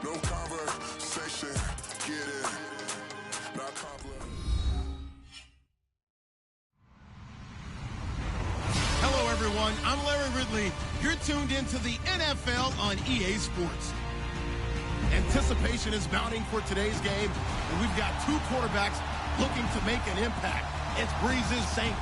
No conversation, get it. Not complex. Hello, everyone. I'm Larry Ridley. You're tuned into the NFL on EA Sports. Anticipation is mounting for today's game, and we've got two quarterbacks looking to make an impact. It's Breeze's Saints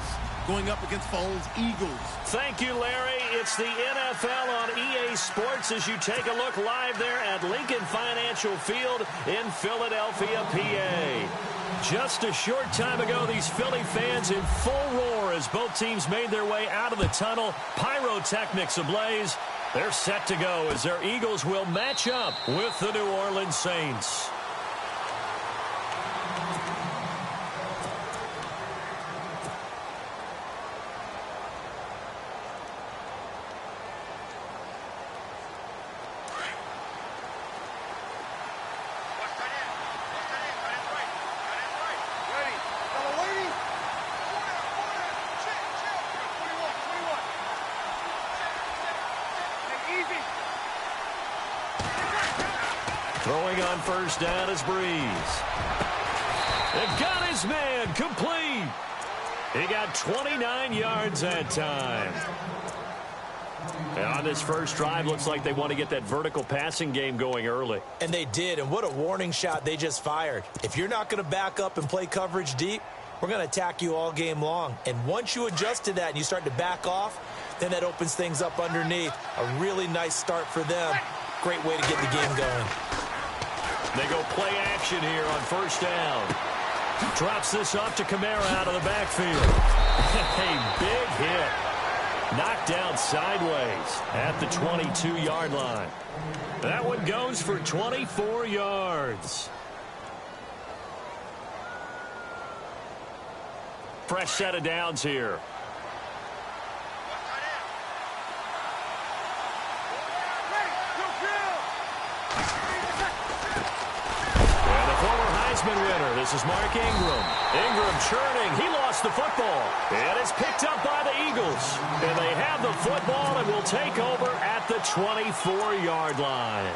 going up against Foles' Eagles. Thank you, Larry. It's the NFL on EA Sports as you take a look live there at Lincoln Financial Field in Philadelphia, PA. Just a short time ago, these Philly fans in full roar as both teams made their way out of the tunnel. Pyrotechnics ablaze. They're set to go as their Eagles will match up with the New Orleans Saints. Throwing on first down is Breeze. They've got his man complete. He got 29 yards that time. And on this first drive, looks like they want to get that vertical passing game going early. And they did, and what a warning shot they just fired. If you're not going to back up and play coverage deep, we're going to attack you all game long. And once you adjust to that and you start to back off, then that opens things up underneath. A really nice start for them. Great way to get the game going. They go play action here on first down. Drops this off to Kamara out of the backfield. A big hit. Knocked down sideways at the 22-yard line. That one goes for 24 yards. Fresh set of downs here. Winner. This is Mark Ingram. Ingram churning. He lost the football. And it's picked up by the Eagles. And they have the football and will take over at the 24-yard line.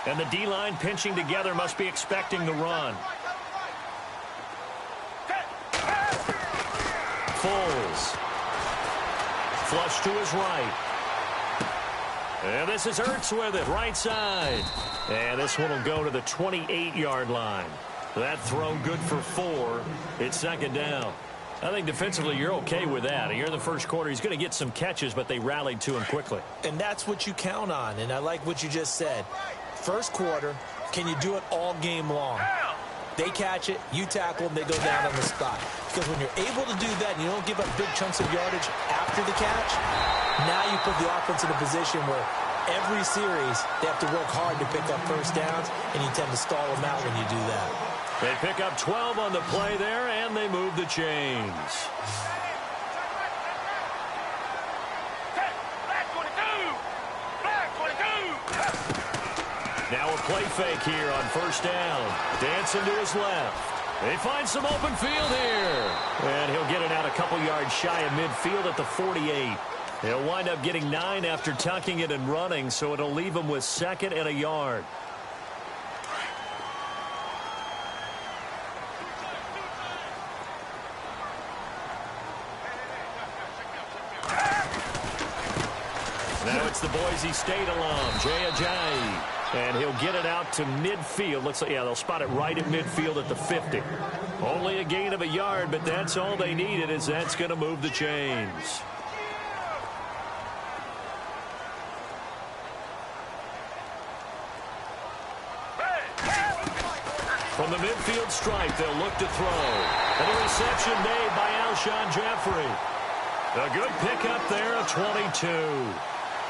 And the D-line pinching together must be expecting the run. Foles. Flush to his right. And this is Ertz with it, right side. And this one will go to the 28-yard line. That throw good for 4. It's second down. I think defensively you're okay with that. Here in the first quarter, he's going to get some catches, but they rallied to him quickly. And that's what you count on, and I like what you just said. First quarter, can you do it all game long? They catch it, you tackle them, they go down on the spot. Because when you're able to do that and you don't give up big chunks of yardage after the catch, now you put the offense in a position where every series they have to work hard to pick up first downs, and you tend to stall them out when you do that. They pick up 12 on the play there, and they move the chains. Now a play fake here on first down. Dancing to his left. They find some open field here. And he'll get it out a couple yards shy of midfield at the 48. He'll wind up getting 9 after tucking it and running, so it'll leave him with 2nd and a yard. Now it's the Boise State alum, Jay Ajayi. And he'll get it out to midfield. Looks like, yeah, they'll spot it right at midfield at the 50. Only a gain of a yard, but that's all they needed, as that's going to move the chains. From the midfield stripe, they'll look to throw. And a reception made by Alshon Jeffrey. A good pickup there at 22.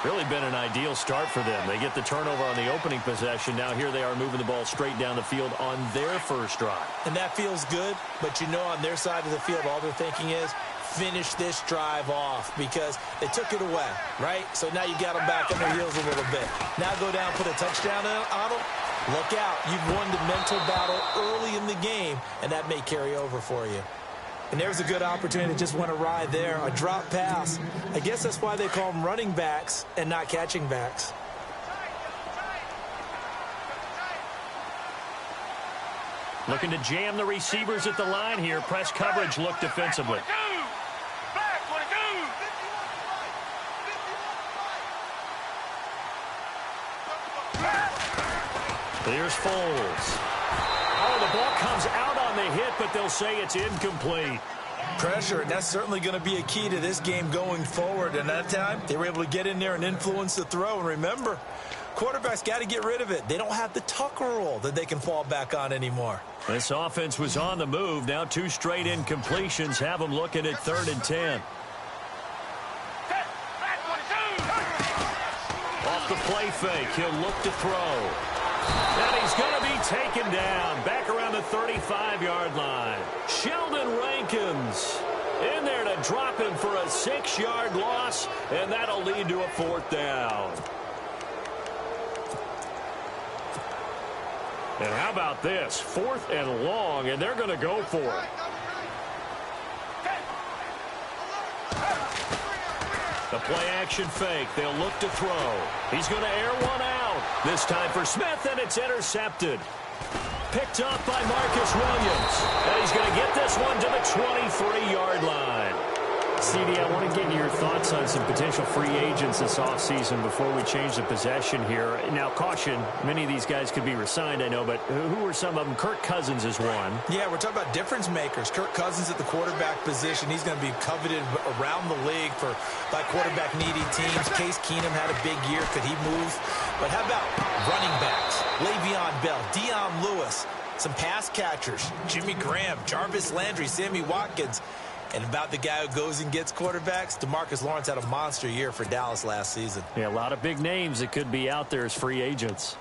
Really been an ideal start for them. They get the turnover on the opening possession. Now here they are moving the ball straight down the field on their first drive. And that feels good, but you know on their side of the field all they're thinking is finish this drive off because they took it away, right? So now you got them back on their heels a little bit. Now go down, put a touchdown on them. Look out. You've won the mental battle early in the game, and that may carry over for you. And there's a good opportunity to just went awry there. A drop pass. I guess that's why they call them running backs and not catching backs. Looking to jam the receivers at the line here. Press coverage look defensively. Here's Foles. Oh, the ball comes out on the hit, but they'll say it's incomplete. Pressure, and that's certainly going to be a key to this game going forward. And that time, they were able to get in there and influence the throw. And remember, quarterbacks got to get rid of it. They don't have the tuck rule that they can fall back on anymore. This offense was on the move. Now 2 straight incompletions have them looking at 3rd and 10. Off the play fake, he'll look to throw. And he's going to be taken down back around the 35-yard line. Sheldon Rankins in there to drop him for a 6-yard loss, and that'll lead to a 4th down. And how about this? 4th and long, and they're going to go for it. The play-action fake. They'll look to throw. He's going to air one out. This time for Smith, and it's intercepted. Picked up by Marcus Williams. And he's going to get this one to the 23-yard line. CD, I want to get your thoughts on some potential free agents this offseason before we change the possession here. Now, caution, many of these guys could be re-signed, I know, but who are some of them? Kirk Cousins is one. Yeah, we're talking about difference makers. Kirk Cousins at the quarterback position. He's going to be coveted around the league by quarterback-needy teams. Case Keenum had a big year. Could he move? But how about running backs? Le'Veon Bell, Dion Lewis, some pass catchers, Jimmy Graham, Jarvis Landry, Sammy Watkins. And about the guy who goes and gets quarterbacks, DeMarcus Lawrence had a monster year for Dallas last season. Yeah, a lot of big names that could be out there as free agents.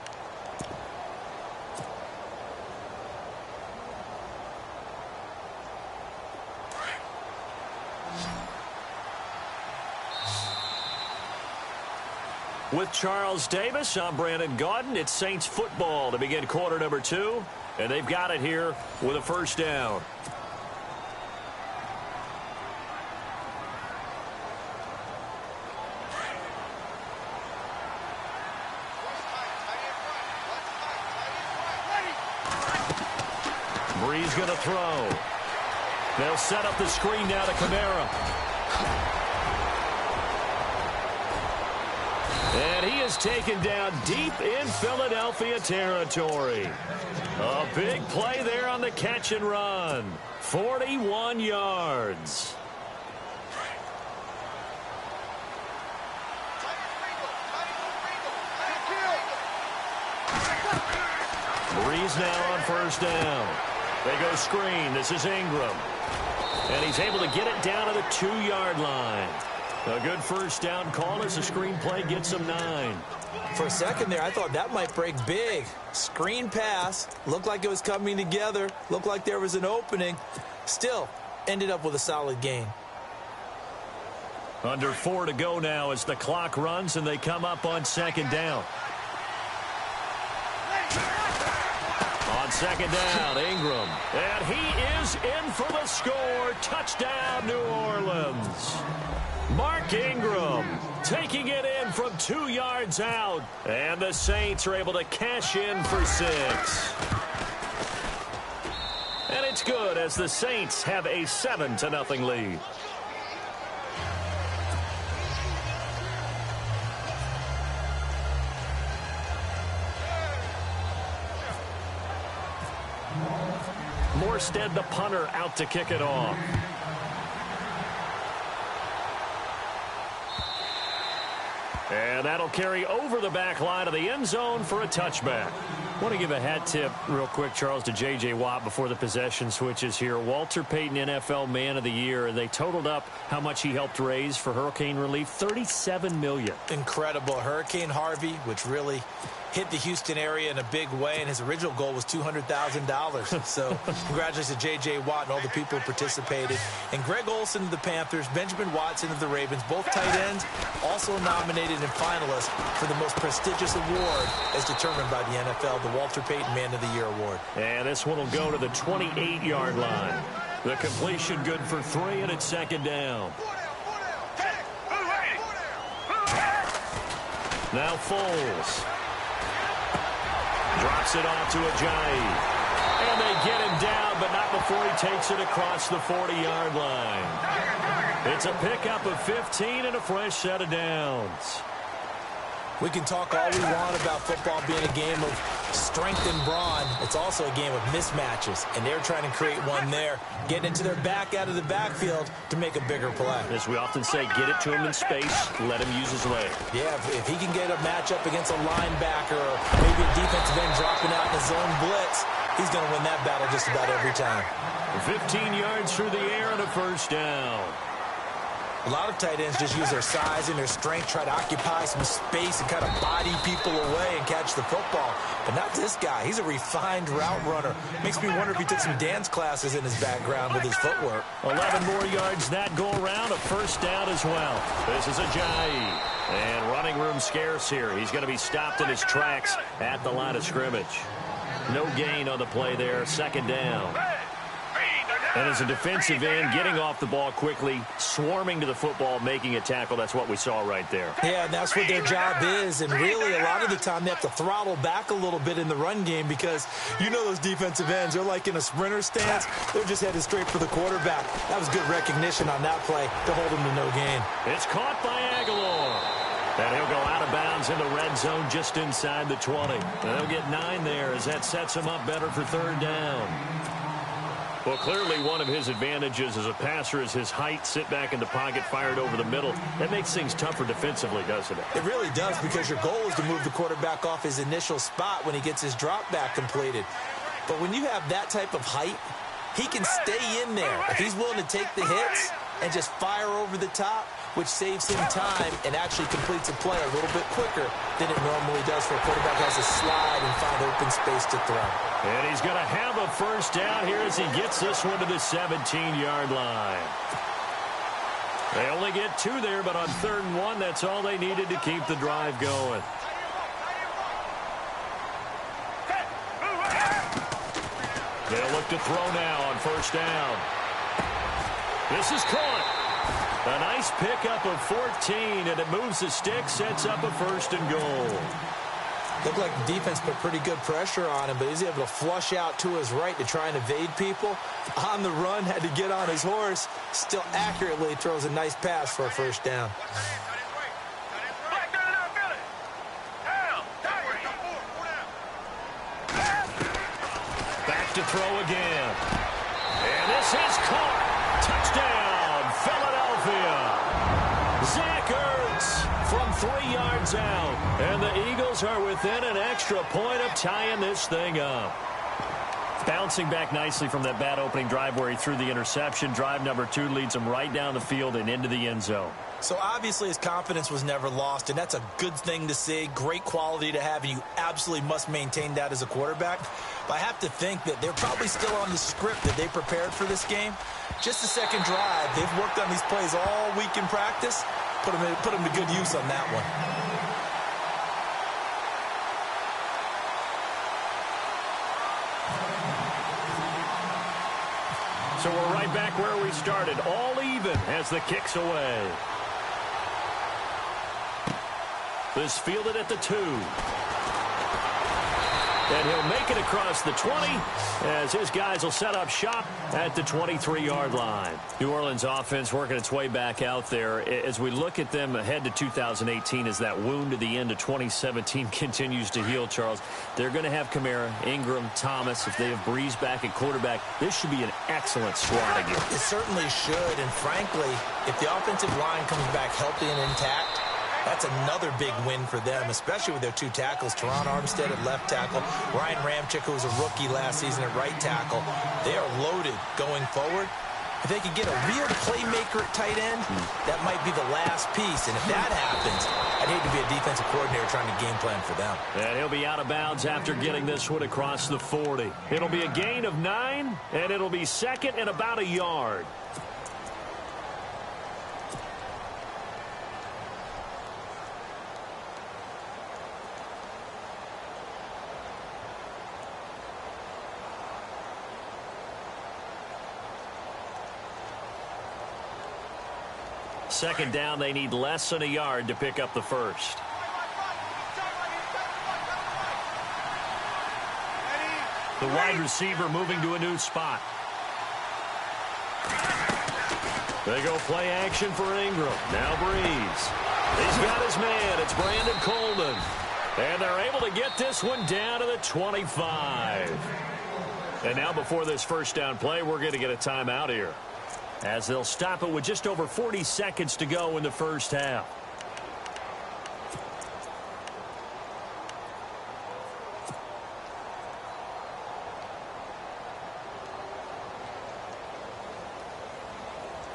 With Charles Davis, I'm Brandon Gaudin. It's Saints football to begin quarter number 2. And they've got it here with a 1st down. Breeze going to throw. They'll set up the screen now to Kamara. And he is taken down deep in Philadelphia territory. A big play there on the catch and run. 41 yards. Breeze now on 1st down. They go screen. This is Ingram. And he's able to get it down to the 2-yard line. A good 1st down call as the screen play gets him 9. For a second there, I thought that might break big. Screen pass. Looked like it was coming together. Looked like there was an opening. Still, ended up with a solid gain. Under 4 to go now as the clock runs and they come up on 2nd down. On 2nd down, Ingram. And he is in for the score. Touchdown, New Orleans. Mark Ingram taking it in from 2 yards out. And the Saints are able to cash in for 6. And it's good as the Saints have a 7-0 lead. Morstead, the punter, out to kick it off. And that'll carry over the back line of the end zone for a touchback. I want to give a hat tip real quick, Charles, to J.J. Watt before the possession switches here. Walter Payton, NFL Man of the Year, and they totaled up how much he helped raise for hurricane relief, $37 million. Incredible. Hurricane Harvey, which really hit the Houston area in a big way, and his original goal was $200,000. So congratulations to J.J. Watt and all the people who participated. And Greg Olsen of the Panthers, Benjamin Watson of the Ravens, both tight ends, also nominated and finalists for the most prestigious award as determined by the NFL, the Walter Payton Man of the Year Award. And this one will go to the 28-yard line. The completion good for 3, and it's second down. Now Foles. Drops it off to Ajayi. And they get him down, but not before he takes it across the 40-yard line. It's a pickup of 15 and a fresh set of downs. We can talk all we want about football being a game of strength and brawn. It's also a game of mismatches, and they're trying to create one there, getting into their back out of the backfield to make a bigger play. As we often say, get it to him in space, let him use his leg. Yeah, if he can get a matchup against a linebacker or maybe a defensive end dropping out in his zone blitz, he's going to win that battle just about every time. 15 yards through the air and a first down. A lot of tight ends just use their size and their strength, try to occupy some space and kind of body people away and catch the football. But not this guy. He's a refined route runner. Makes me wonder if he took some dance classes in his background with his footwork. 11 more yards that go around, a first down as well. This is Ajayi. And running room scarce here. He's going to be stopped in his tracks at the line of scrimmage. No gain on the play there, second down. And as a defensive end, getting off the ball quickly, swarming to the football, making a tackle. That's what we saw right there. Yeah, and that's what their job is. And really, a lot of the time, they have to throttle back a little bit in the run game because you know those defensive ends, they're like in a sprinter stance. They're just headed straight for the quarterback. That was good recognition on that play to hold him to no gain. It's caught by Aguilar. And he'll go out of bounds in the red zone just inside the 20. And they'll get 9 there as that sets him up better for third down. Well, clearly one of his advantages as a passer is his height, sit back in the pocket, fired over the middle. That makes things tougher defensively, doesn't it? It really does, because your goal is to move the quarterback off his initial spot when he gets his drop back completed. But when you have that type of height, he can stay in there. If he's willing to take the hits and just fire over the top, which saves him time and actually completes a play a little bit quicker than it normally does for a quarterback who has to slide and find open space to throw. And he's going to have a first down here as he gets this one to the 17-yard line. They only get 2 there, but on 3rd and 1, that's all they needed to keep the drive going. They'll look to throw now on first down. This is caught. A nice pickup of 14, and it moves the stick, sets up a 1st and goal. Looked like the defense put pretty good pressure on him, but he's able to flush out to his right to try and evade people. On the run, had to get on his horse. Still accurately throws a nice pass for a first down. Back to throw again. And this is caught. Touchdown, Philadelphia. Zach Ertz from 3 yards out. And the Eagles are within an extra point of tying this thing up. Bouncing back nicely from that bad opening drive where he threw the interception. Drive number 2 leads him right down the field and into the end zone. So obviously his confidence was never lost, and that's a good thing to see. Great quality to have, and you absolutely must maintain that as a quarterback. But I have to think that they're probably still on the script that they prepared for this game. Just the second drive. They've worked on these plays all week in practice. Put them to good use on that one. So we're right back where we started, all even as the kick's away. This fielded at the 2. And he'll make it across the 20 as his guys will set up shop at the 23-yard line. New Orleans offense working its way back out there. As we look at them ahead to 2018 as that wound at the end of 2017 continues to heal, Charles, they're going to have Kamara, Ingram, Thomas. If they have Breeze back at quarterback, this should be an excellent squad again. It certainly should, and frankly, if the offensive line comes back healthy and intact, that's another big win for them, especially with their 2 tackles. Teron Armstead at left tackle, Ryan Ramczyk, who was a rookie last season at right tackle. They are loaded going forward. if they could get a real playmaker at tight end, that might be the last piece. And if that happens, I'd hate to be a defensive coordinator trying to game plan for them. And he'll be out of bounds after getting this one across the 40. It'll be a gain of 9, and it'll be second and about a yard. Second down, they need less than a yard to pick up the first. The wide receiver moving to a new spot. They go play action for Ingram. Now Breeze. He's got his man. It's Brandon Coleman. And they're able to get this one down to the 25. And now before this first down play, we're going to get a timeout here, as they'll stop it with just over 40 seconds to go in the first half.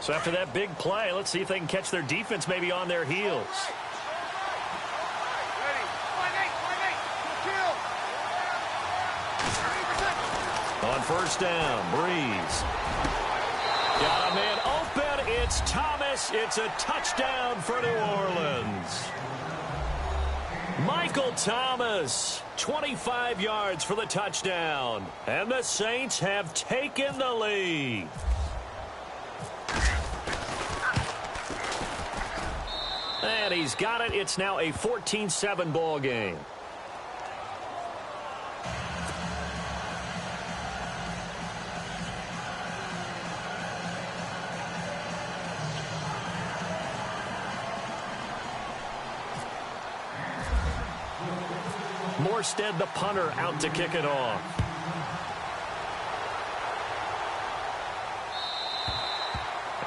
So after that big play, let's see if they can catch their defense maybe on their heels. On first down, Breeze. Got a man open. It's Thomas. It's a touchdown for New Orleans. Michael Thomas, 25 yards for the touchdown. And the Saints have taken the lead. And he's got it. It's now a 14-7 ball game. Morstead, the punter, out to kick it off.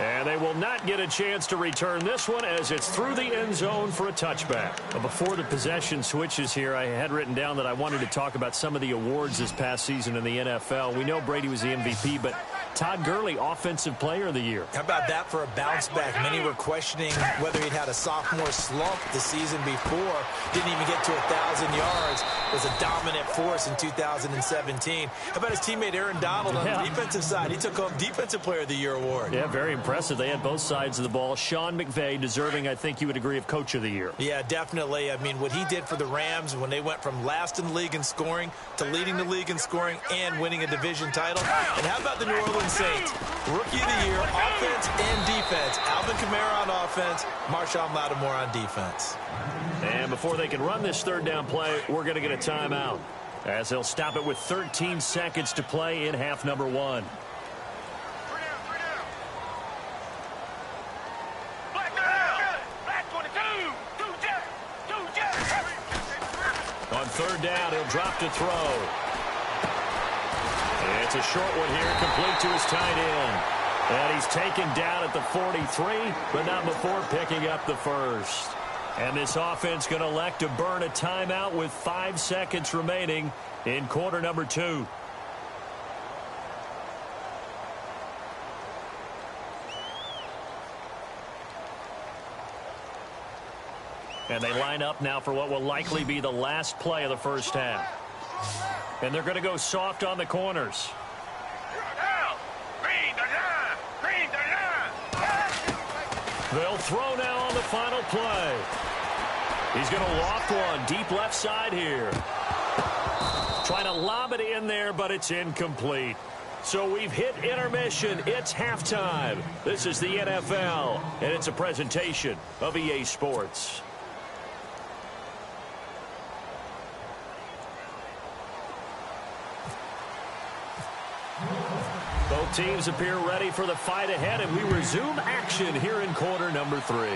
And they will not get a chance to return this one, as it's through the end zone for a touchback. Before the possession switches here, I had written down that I wanted to talk about some of the awards this past season in the NFL. We know Brady was the MVP, but Todd Gurley, Offensive Player of the Year. How about that for a bounce back? Many were questioning whether he'd had a sophomore slump the season before. Didn't even get to 1,000 yards. Was a dominant force in 2017. How about his teammate Aaron Donald on the defensive side? He took home Defensive Player of the Year award. Yeah, very impressive. They had both sides of the ball. Sean McVay deserving, I think you would agree, of Coach of the Year. Yeah, definitely. I mean, what he did for the Rams when they went from last in the league in scoring to leading the league in scoring and winning a division title. And how about the New Orleans Saints? Rookie of the Year, offense and defense. Alvin Kamara on offense, Marshawn Lattimore on defense. And before they can run this third down play, we're going to get a timeout, as they'll stop it with 13 seconds to play in half number 1. On third down, he'll drop to throw. It's a short one here, complete to his tight end. And he's taken down at the 43, but not before picking up the first. And this offense going to elect to burn a timeout with 5 seconds remaining in quarter number 2. And they line up now for what will likely be the last play of the first half. And they're going to go soft on the corners. They'll throw now on the final play. He's going to loft one deep left side here. Trying to lob it in there, but it's incomplete. So we've hit intermission. It's halftime. This is the NFL, and it's a presentation of EA Sports. Both teams appear ready for the fight ahead, and we resume action here in quarter number 3.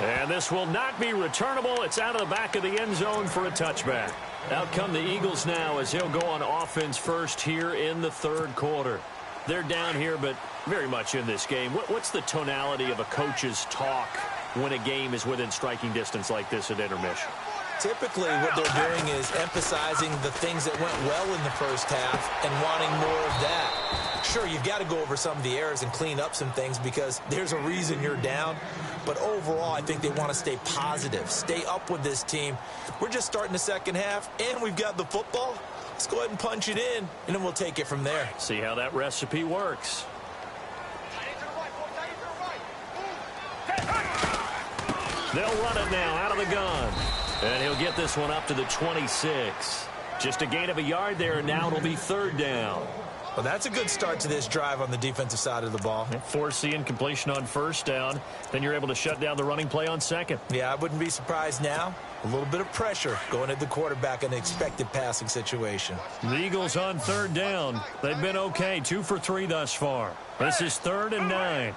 And this will not be returnable. It's out of the back of the end zone for a touchback. Out come the Eagles now, as he'll go on offense first here in the third quarter. They're down here, but very much in this game. What's the tonality of a coach's talk when a game is within striking distance like this at intermission? Typically, what they're doing is emphasizing the things that went well in the first half and wanting more of that. Sure, you've got to go over some of the errors and clean up some things because there's a reason you're down. But overall, I think they want to stay positive, stay up with this team. We're just starting the second half, and we've got the football. Let's go ahead and punch it in, and then we'll take it from there. See how that recipe works. They'll run it now out of the gun. And he'll get this one up to the 26. Just a gain of a yard there, and now it'll be third down. Well, that's a good start to this drive on the defensive side of the ball. Force the incompletion on first down. Then you're able to shut down the running play on second. Yeah, I wouldn't be surprised now. A little bit of pressure going at the quarterback in an expected passing situation. The Eagles on third down. They've been okay, 2 for 3 thus far. This is 3rd and 9.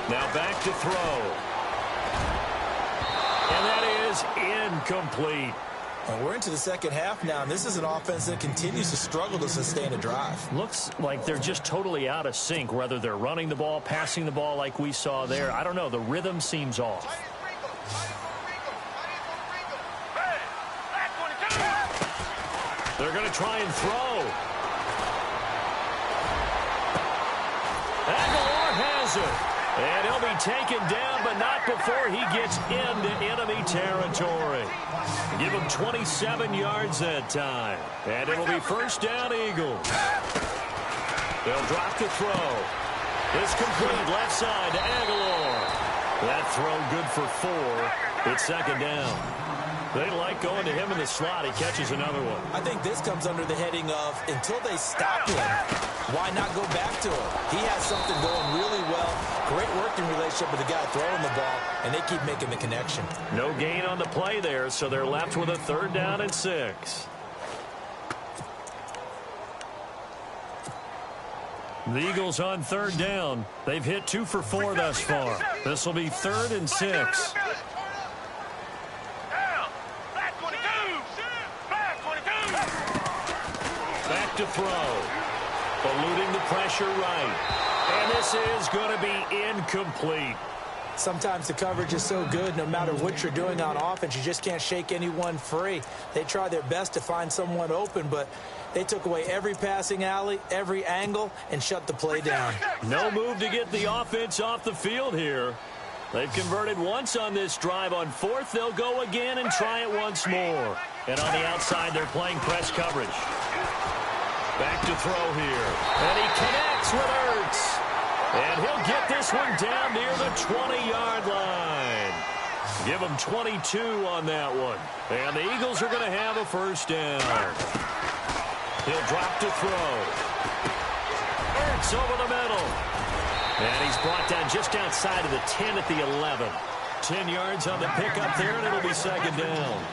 Now back to throw. And that is incomplete. Well, we're into the second half now, and this is an offense that continues to struggle to sustain a drive. Looks like they're just totally out of sync, whether they're running the ball, passing the ball like we saw there. I don't know. The rhythm seems off. They're going to try and throw. Aguilar has it. And he'll be taken down, but not before he gets into enemy territory. Give him 27 yards that time. And it'll be first down, Eagles. They'll drop the throw. It's complete left side to Aguilar. That throw good for 4. It's second down. They like going to him in the slot. He catches another one. I think this comes under the heading of until they stop him, why not go back to him? He has something going really well. Great working relationship with the guy throwing the ball, and they keep making the connection. No gain on the play there, so they're left with a 3rd down and 6. The Eagles on 3rd down. They've hit 2 for 4 thus far. This will be 3rd and 6. Back to throw. Eluding the pressure right. And this is going to be incomplete. Sometimes the coverage is so good, no matter what you're doing on offense, you just can't shake anyone free. They try their best to find someone open, but they took away every passing alley, every angle, and shut the play down. No move to get the offense off the field here. They've converted once on this drive. On 4th, they'll go again and try it once more. And on the outside, they're playing press coverage. Back to throw here. And he connects with Ertz. And he'll get this one down near the 20-yard line. Give him 22 on that one. And the Eagles are going to have a first down. He'll drop to throw. Ertz over the middle. And he's brought down just outside of the 10 at the 11. 10 yards on the pickup there, and it'll be second down.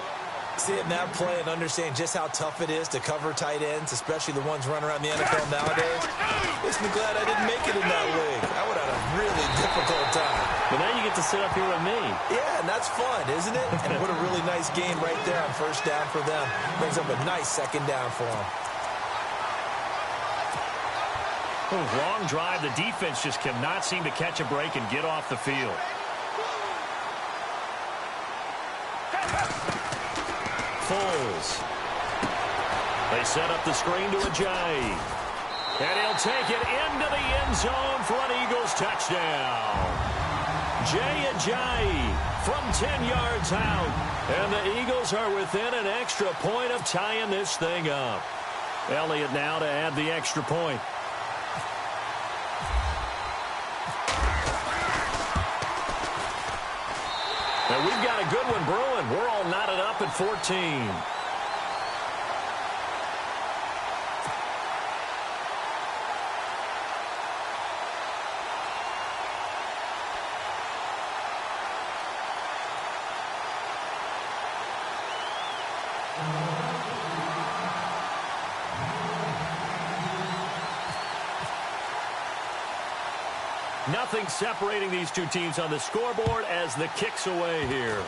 Seeing that play and understand just how tough it is to cover tight ends, especially the ones running around the NFL nowadays, makes me glad I didn't make it in that league. I would have had a really difficult time. But now you get to sit up here with me. Yeah, and that's fun, isn't it? And what a really nice game right there on first down for them. Brings up a nice second down for them. Long drive. The defense just cannot seem to catch a break and get off the field. Foles. They set up the screen to Ajayi. And he'll take it into the end zone for an Eagles touchdown. Jay Ajayi from 10 yards out. And the Eagles are within an extra point of tying this thing up. Elliott now to add the extra point. And we've got a good one brewing. We're all knotted up at 14. Nothing separating these two teams on the scoreboard as the kick's away here.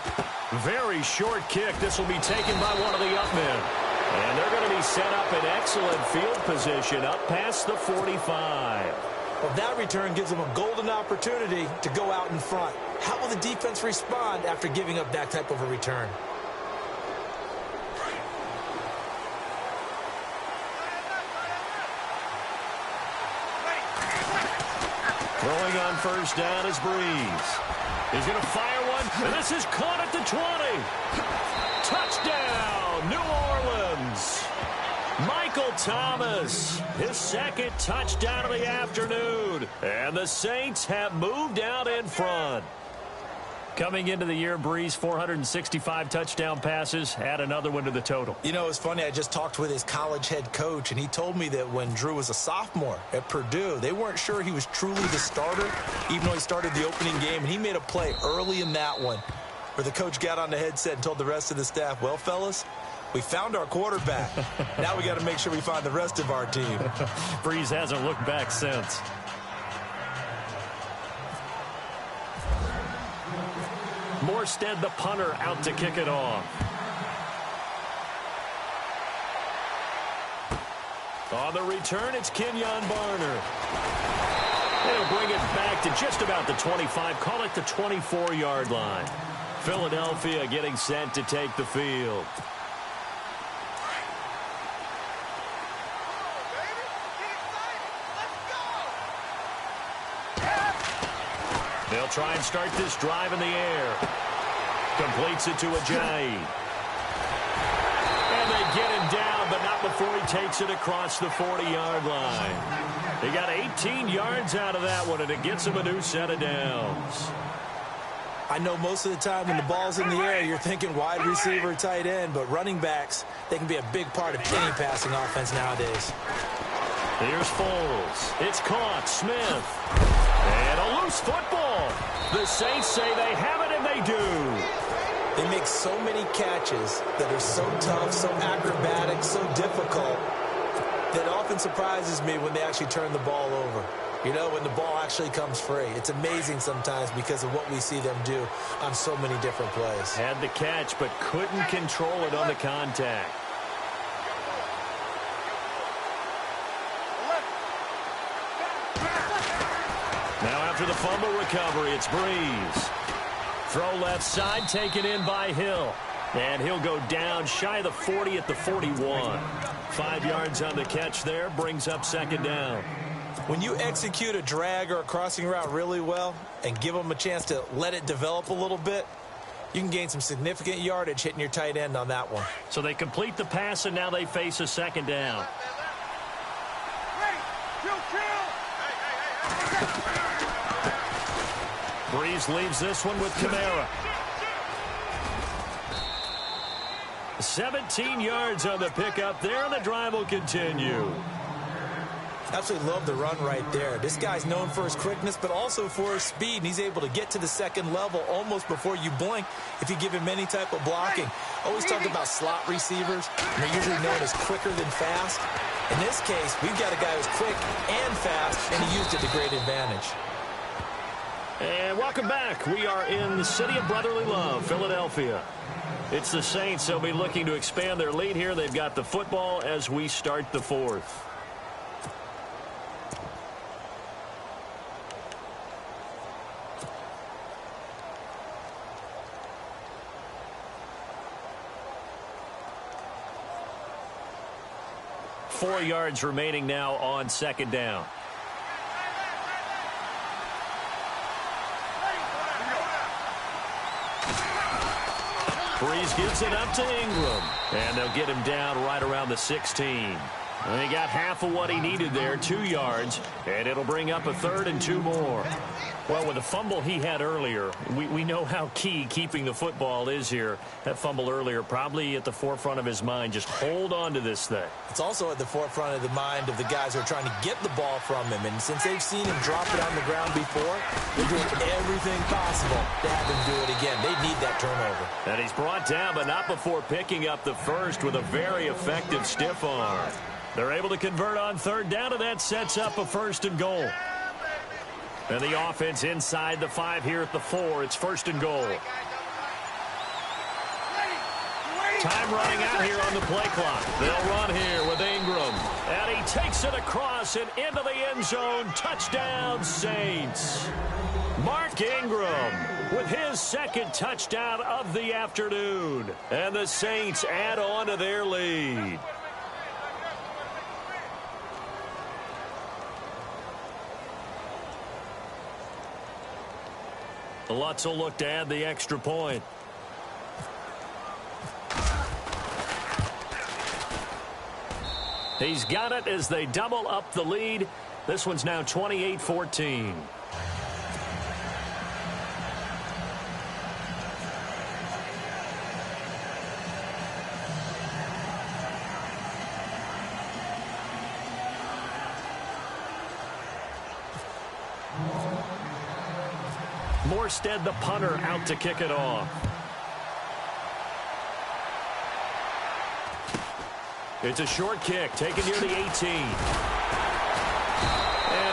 Very short kick. This will be taken by one of the up men. And they're going to be set up in excellent field position up past the 45. Well, that return gives them a golden opportunity to go out in front. How will the defense respond after giving up that type of a return? Throwing on first down is Breeze. He's going to fire one, and this is caught at the 20. Touchdown, New Orleans. Michael Thomas, his second touchdown of the afternoon. And the Saints have moved out in front. Coming into the year, Breeze, 465 touchdown passes. Add another one to the total. You know, it's funny. I just talked with his college head coach, and he told me that when Drew was a sophomore at Purdue, they weren't sure he was truly the starter, even though he started the opening game. And he made a play early in that one where the coach got on the headset and told the rest of the staff, well, fellas, we found our quarterback. Now we got to make sure we find the rest of our team. Breeze hasn't looked back since. Morstead, the punter, out to kick it off. On the return, it's Kenyon Barner. They'll bring it back to just about the 25. Call it the 24-yard line. Philadelphia getting set to take the field. They'll try and start this drive in the air. Completes it to Ajayi. And they get him down, but not before he takes it across the 40-yard line. They got 18 yards out of that one, and it gets him a new set of downs. I know most of the time when the ball's in the air, you're thinking wide receiver, tight end, but running backs, they can be a big part of any passing offense nowadays. Here's Foles. It's caught. Smith. And a loose football. The Saints say they have it, and they do. They make so many catches that are so tough, so acrobatic, so difficult, that often surprises me when they actually turn the ball over. You know, when the ball actually comes free. It's amazing sometimes because of what we see them do on so many different plays. Had the catch, but couldn't control it on the contact. Now after the fumble recovery, it's Breeze. Throw left side, taken in by Hill. And he'll go down shy of the 40 at the 41. 5 yards on the catch there, brings up second down. When you execute a drag or a crossing route really well and give them a chance to let it develop a little bit, you can gain some significant yardage hitting your tight end on that one. So they complete the pass, and now they face a second down. Breeze leaves this one with Kamara. 17 yards on the pickup there, and the drive will continue. Absolutely love the run right there. This guy's known for his quickness, but also for his speed. And he's able to get to the second level almost before you blink if you give him any type of blocking. Always talk about slot receivers, and they're usually known as quicker than fast. In this case, we've got a guy who's quick and fast, and he used it to great advantage. And welcome back. We are in the city of brotherly love, Philadelphia. It's the Saints. They'll be looking to expand their lead here. They've got the football as we start the fourth. .4 yards remaining now on second down. Breeze gives it up to Ingram. And they'll get him down right around the 16. And he got half of what he needed there, 2 yards. And it'll bring up a third and 2 more. Well, with the fumble he had earlier, we know how key keeping the football is here. That fumble earlier probably at the forefront of his mind. Just hold on to this thing. It's also at the forefront of the mind of the guys who are trying to get the ball from him. And since they've seen him drop it on the ground before, they're doing everything possible to have him do it again. They need that turnover. And he's brought down, but not before picking up the first with a very effective stiff arm. They're able to convert on third down, and that sets up a first and goal. And the offense inside the 5 here at the 4. It's first and goal. Time running out here on the play clock. They'll run here with Ingram. And he takes it across and into the end zone. Touchdown, Saints. Mark Ingram with his second touchdown of the afternoon. And the Saints add on to their lead. Lutz will look to add the extra point. He's got it as they double up the lead. This one's now 28-14. Morstead, the punter, out to kick it off. It's a short kick, taken near the 18. And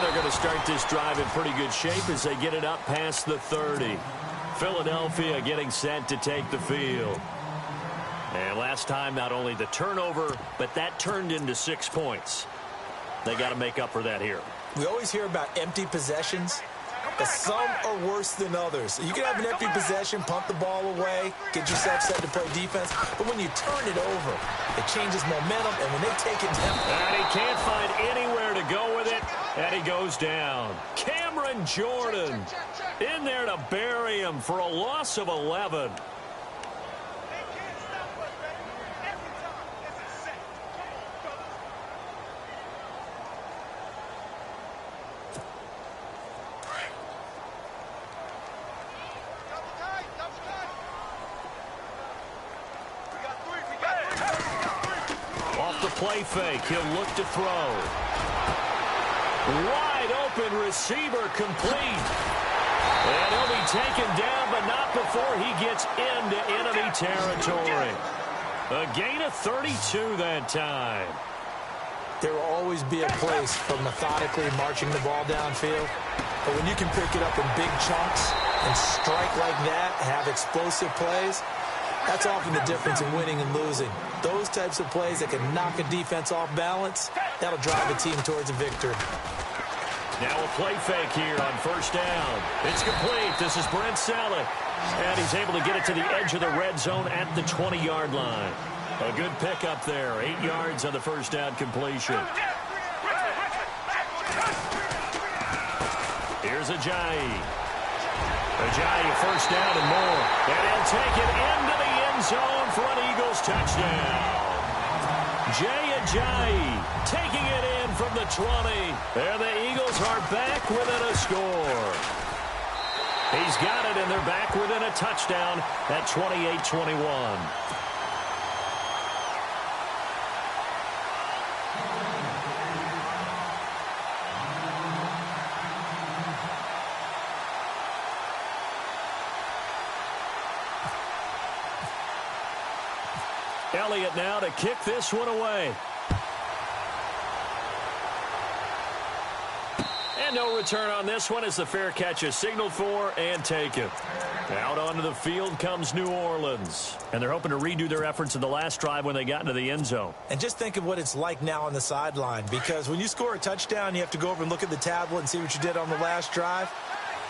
they're going to start this drive in pretty good shape as they get it up past the 30. Philadelphia getting set to take the field. And last time, not only the turnover, but that turned into 6 points. They got to make up for that here. We always hear about empty possessions, but some are worse than others. You can have an empty possession, pump the ball away, get yourself set to play defense, but when you turn it over, it changes momentum, and when they take it down... And he can't find anywhere to go with it, and he goes down. Cameron Jordan in there to bury him for a loss of 11. Play fake. He'll look to throw. Wide open receiver complete. And he'll be taken down, but not before he gets into enemy territory. A gain of 32 that time. There will always be a place for methodically marching the ball downfield. But when you can pick it up in big chunks and strike like that, have explosive plays, that's often the difference in winning and losing. Those types of plays that can knock a defense off balance, that'll drive a team towards a victory. Now a play fake here on first down. It's complete. This is Brent Selleck. And he's able to get it to the edge of the red zone at the 20-yard line. A good pickup there. 8 yards on the first down completion. Here's Ajayi. Ajayi, first down and more. And he'll take it into the end zone for an Eagles touchdown. Jay Ajayi taking it in from the 20. And the Eagles are back within a score. He's got it, and they're back within a touchdown at 28-21. Elliott now to kick this one away. And no return on this one as the fair catch is signaled for and taken. Out onto the field comes New Orleans. And they're hoping to redo their efforts in the last drive when they got into the end zone. And just think of what it's like now on the sideline, because when you score a touchdown, you have to go over and look at the tablet and see what you did on the last drive.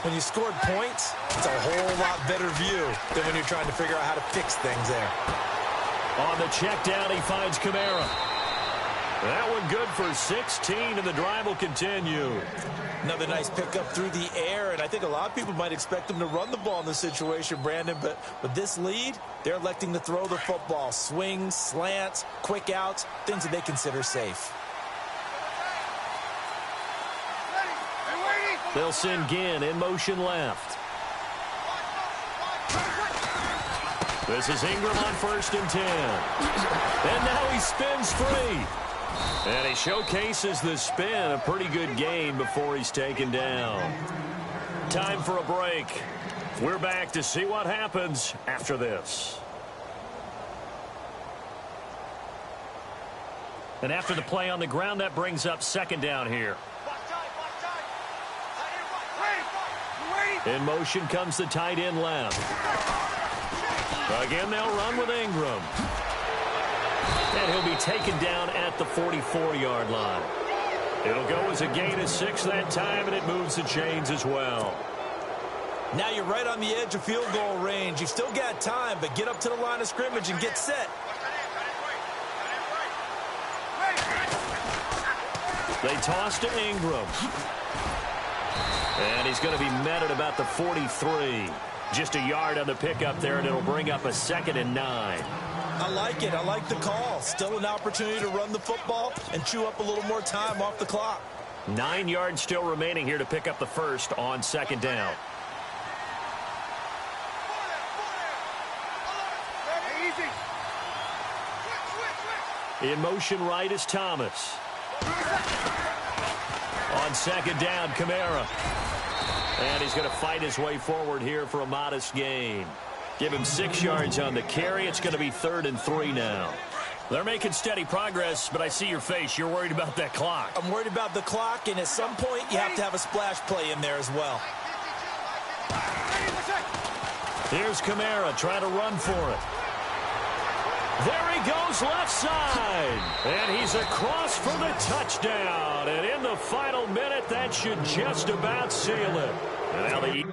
When you scored points, it's a whole lot better view than when you're trying to figure out how to fix things there. On the check down, he finds Kamara. That one good for 16, and the drive will continue. Another nice pickup through the air, and I think a lot of people might expect them to run the ball in this situation, Brandon, but with this lead, they're electing to throw the football. Swings, slants, quick outs, things that they consider safe. They'll send Ginn in motion left. This is Ingram on 1st and 10. And now he spins free. And he showcases the spin. A pretty good gain before he's taken down. Time for a break. We're back to see what happens after this. And after the play on the ground, that brings up 2nd down here. In motion comes the tight end left. Again, they'll run with Ingram. And he'll be taken down at the 44-yard line. It'll go as a gain of 6 that time, and it moves the chains as well. Now you're right on the edge of field goal range. You've still got time, but get up to the line of scrimmage and get set. They toss to Ingram. And he's going to be met at about the 43. Just a yard on the pickup there, and it'll bring up a 2nd and 9. I like it. I like the call. Still an opportunity to run the football and chew up a little more time off the clock. 9 yards still remaining here to pick up the first on 2nd down. In motion right is Thomas. On 2nd down, Kamara. And he's going to fight his way forward here for a modest gain. Give him 6 yards on the carry. It's going to be 3rd and 3 now. They're making steady progress, but I see your face. You're worried about that clock. I'm worried about the clock, and at some point, you have to have a splash play in there as well. Here's Kamara trying to run for it. There he goes left side. And he's across for the touchdown. And in the final minute, that should just about seal it. And now the